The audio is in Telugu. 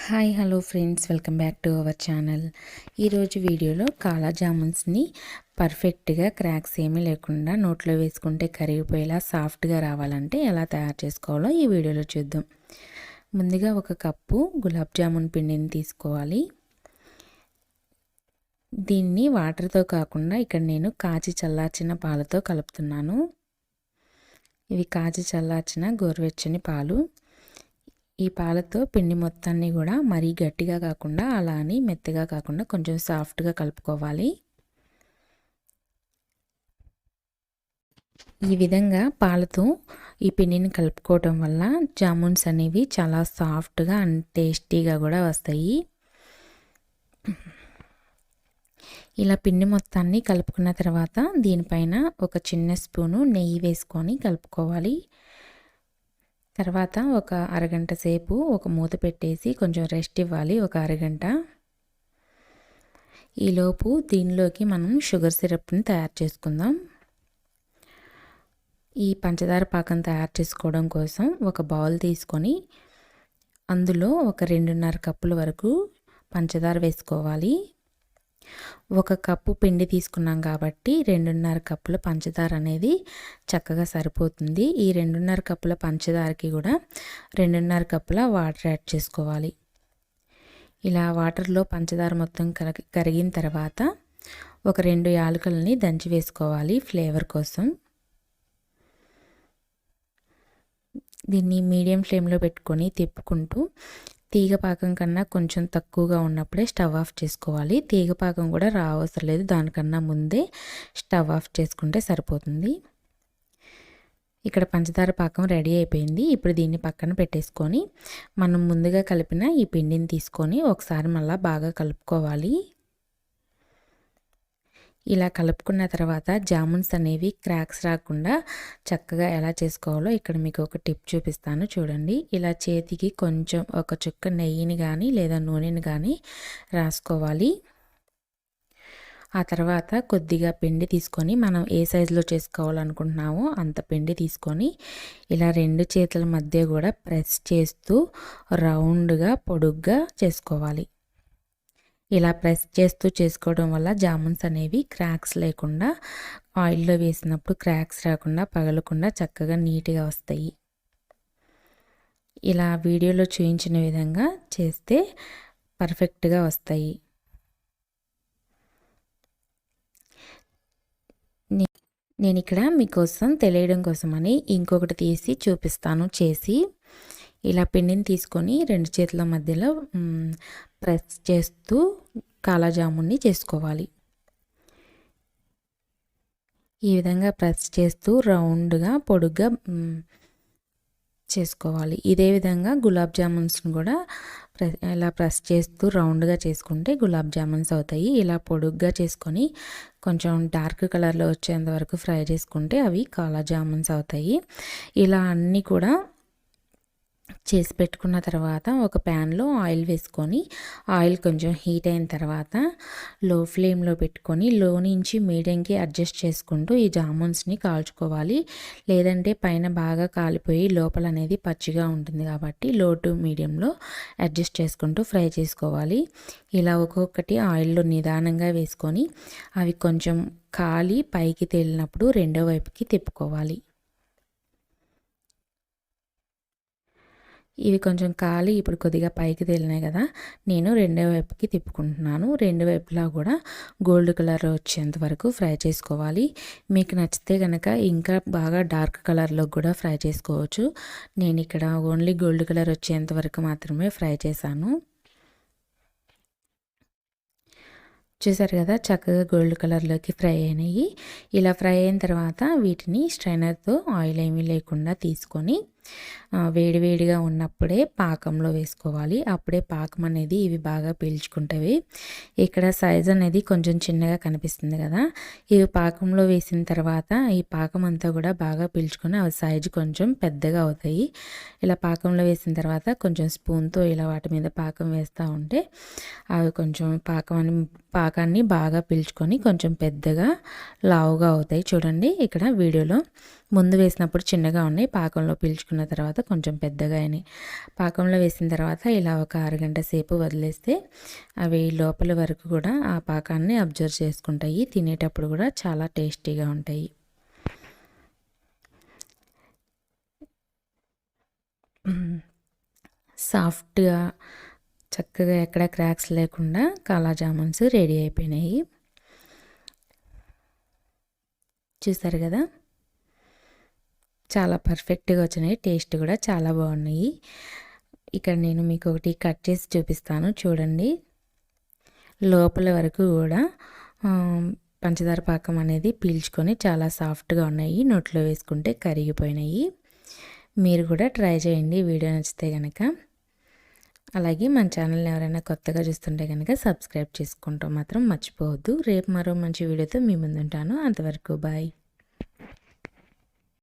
Hi hello friends, welcome back to our channel. ఈరోజు వీడియోలో కాలా జామున్స్ని పర్ఫెక్ట్గా క్రాక్స్ ఏమీ లేకుండా నోట్లో వేసుకుంటే కరిగిపోయేలా సాఫ్ట్గా రావాలంటే ఎలా తయారు చేసుకోవాలో ఈ వీడియోలో చూద్దాం. ముందుగా ఒక కప్పు గులాబ్ జామున్ పిండిని తీసుకోవాలి. దీన్ని వాటర్తో కాకుండా ఇక్కడ నేను కాచి చల్లార్చిన పాలతో కలుపుతున్నాను. ఇవి కాచి చల్లార్చిన గోరువెచ్చని పాలు. ఈ పాలతో పిండి మొత్తాన్ని కూడా మరీ గట్టిగా కాకుండా అలా అని మెత్తగా కాకుండా కొంచెం సాఫ్ట్గా కలుపుకోవాలి. ఈ విధంగా పాలతో ఈ పిండిని కలుపుకోవటం వల్ల జామున్స్ అనేవి చాలా సాఫ్ట్గా అండ్ టేస్టీగా కూడా వస్తాయి. ఇలా పిండి మొత్తాన్ని కలుపుకున్న తర్వాత దీనిపైన ఒక చిన్న స్పూను నెయ్యి వేసుకొని కలుపుకోవాలి. తర్వాత ఒక అరగంట సేపు ఒక మూత పెట్టేసి కొంచెం రెస్ట్ ఇవ్వాలి, ఒక అరగంట. ఈలోపు దీనిలోకి మనం షుగర్ సిరప్ని తయారు చేసుకుందాం. ఈ పంచదార పాకం తయారు చేసుకోవడం కోసం ఒక బౌల్ తీసుకొని అందులో ఒక 2.5 కప్పుల వరకు పంచదార వేసుకోవాలి. ఒక కప్పు పిండి తీసుకున్నాం కాబట్టి 2.5 కప్పుల పంచదార అనేది చక్కగా సరిపోతుంది. ఈ 2.5 కప్పుల పంచదారకి కూడా 2.5 కప్పుల వాటర్ యాడ్ చేసుకోవాలి. ఇలా వాటర్లో పంచదార మొత్తం కరిగిన తర్వాత ఒక 2 యాలకులని దంచి వేసుకోవాలి ఫ్లేవర్ కోసం. దీన్ని మీడియం ఫ్లేమ్లో పెట్టుకొని తిప్పుకుంటూ తీగపాకం కన్నా కొంచెం తక్కువగా ఉన్నప్పుడే స్టవ్ ఆఫ్ చేసుకోవాలి. తీగపాకం కూడా రావసరం లేదు, దానికన్నా ముందే స్టవ్ ఆఫ్ చేసుకుంటే సరిపోతుంది. ఇక్కడ పంచదార పాకం రెడీ అయిపోయింది. ఇప్పుడు దీన్ని పక్కన పెట్టేసుకొని మనం ముందుగా కలిపిన ఈ పిండిని తీసుకొని ఒకసారి మళ్ళీ బాగా కలుపుకోవాలి. ఇలా కలుపుకున్న తర్వాత జామున్స్ అనేవి క్రాక్స్ రాకుండా చక్కగా ఎలా చేసుకోవాలో ఇక్కడ మీకు ఒక టిప్ చూపిస్తాను చూడండి. ఇలా చేతికి కొంచెం ఒక చుక్క నెయ్యిని కానీ లేదా నూనెని కానీ రాసుకోవాలి. ఆ తర్వాత కొద్దిగా పిండి తీసుకొని మనం ఏ సైజులో చేసుకోవాలనుకుంటున్నామో అంత పిండి తీసుకొని ఇలా 2 చేతుల మధ్య కూడా ప్రెస్ చేస్తూ రౌండ్గా పొడుగ్గా చేసుకోవాలి. ఇలా ప్రెస్ చేస్తూ చేసుకోవడం వల్ల జామున్స్ అనేవి క్రాక్స్ లేకుండా, ఆయిల్లో వేసినప్పుడు క్రాక్స్ రాకుండా పగలకుండా చక్కగా నీట్గా వస్తాయి. ఇలా వీడియోలో చూపించిన విధంగా చేస్తే పర్ఫెక్ట్గా వస్తాయి. నేను ఇక్కడ మీకోసం తెలియడం కోసమని ఇంకొకటి తీసి చూపిస్తాను చేసి. ఇలా పిండిని తీసుకొని 2 చేతుల మధ్యలో ప్రెస్ చేస్తూ కాలా జామున్ని చేసుకోవాలి. ఈ విధంగా ప్రెస్ చేస్తూ రౌండ్గా పొడుగ్గా చేసుకోవాలి. ఇదే విధంగా గులాబ్ జామున్స్ని కూడా ఇలా ప్రెస్ చేస్తూ రౌండ్గా చేసుకుంటే గులాబ్ జామున్స్ అవుతాయి. ఇలా పొడుగ్గా చేసుకొని కొంచెం డార్క్ కలర్లో వచ్చేంత వరకు ఫ్రై చేసుకుంటే అవి కాలా జామున్స్ అవుతాయి. ఇలా అన్నీ కూడా చేసి పెట్టుకున్న తర్వాత ఒక ప్యాన్లో ఆయిల్ వేసుకొని ఆయిల్ కొంచెం హీట్ అయిన తర్వాత లో ఫ్లేమ్లో పెట్టుకొని లో నుంచి మీడియంకి అడ్జస్ట్ చేసుకుంటూ ఈ జామున్స్ని కాల్చుకోవాలి. లేదంటే పైన బాగా కాలిపోయి లోపల అనేది పచ్చిగా ఉంటుంది కాబట్టి లో టు మీడియంలో అడ్జస్ట్ చేసుకుంటూ ఫ్రై చేసుకోవాలి. ఇలా ఒక్కొక్కటి ఆయిల్లో నిదానంగా వేసుకొని అవి కొంచెం కాలి పైకి తేలినప్పుడు రెండో వైపుకి తిప్పుకోవాలి. ఇవి కొంచెం కాలి ఇప్పుడు కొద్దిగా పైకి తేలినాయి కదా, నేను రెండో వైపుకి తిప్పుకుంటున్నాను. రెండు వైపులా కూడా గోల్డ్ కలర్ వచ్చేంత వరకు ఫ్రై చేసుకోవాలి. మీకు నచ్చితే కనుక ఇంకా బాగా డార్క్ కలర్లో కూడా ఫ్రై చేసుకోవచ్చు. నేను ఇక్కడ ఓన్లీ గోల్డ్ కలర్ వచ్చేంత వరకు మాత్రమే ఫ్రై చేశాను. చూసారు కదా, చక్కగా గోల్డ్ కలర్లోకి ఫ్రై అయినాయి. ఇలా ఫ్రై అయిన తర్వాత వీటిని స్ట్రైనర్తో ఆయిల్ ఏమీ లేకుండా తీసుకొని వేడివేడిగా ఉన్నప్పుడే పాకంలో వేసుకోవాలి. అప్పుడే పాకం అనేది ఇవి బాగా పీల్చుకుంటాయి. ఇక్కడ సైజ్ అనేది కొంచెం చిన్నగా కనిపిస్తుంది కదా, ఇవి పాకంలో వేసిన తర్వాత ఈ పాకం అంతా కూడా బాగా పీల్చుకొని అవి సైజు కొంచెం పెద్దగా అవుతాయి. ఇలా పాకంలో వేసిన తర్వాత కొంచెం స్పూన్తో ఇలా వాటి మీద పాకం వేస్తూ ఉంటే అవి కొంచెం పాకాన్ని బాగా పీల్చుకొని కొంచెం పెద్దగా లావుగా అవుతాయి. చూడండి, ఇక్కడ వీడియోలో ముందు వేసినప్పుడు చిన్నగా ఉన్నాయి, పాకంలో పీల్చుకున్న వేసుకున్న తర్వాత కొంచెం పెద్దగా అయినాయి. పాకంలో వేసిన తర్వాత ఇలా ఒక అరగంట సేపు వదిలేస్తే అవి లోపల వరకు కూడా ఆ పాకాన్ని అబ్జర్వ్ చేసుకుంటాయి. తినేటప్పుడు కూడా చాలా టేస్టీగా ఉంటాయి. సాఫ్ట్గా చక్కగా ఎక్కడ క్రాక్స్ లేకుండా కాలా జామున్స్ రెడీ అయిపోయినాయి. చూసారు కదా, చాలా పర్ఫెక్ట్గా వచ్చినాయి. టేస్ట్ కూడా చాలా బాగున్నాయి. ఇక్కడ నేను మీకు ఒకటి కట్ చేసి చూపిస్తాను చూడండి. లోపల వరకు కూడా పంచదార పాకం అనేది పీల్చుకొని చాలా సాఫ్ట్గా ఉన్నాయి. నోట్లో వేసుకుంటే కరిగిపోయినాయి. మీరు కూడా ట్రై చేయండి వీడియో నచ్చితే కనుక. అలాగే మన ఛానల్ని ఎవరైనా కొత్తగా చూస్తుంటే కనుక సబ్స్క్రైబ్ చేసుకుంటాం మాత్రం మర్చిపోవద్దు. రేపు మరో మంచి వీడియోతో మీ ముందుంటాను. అంతవరకు బాయ్.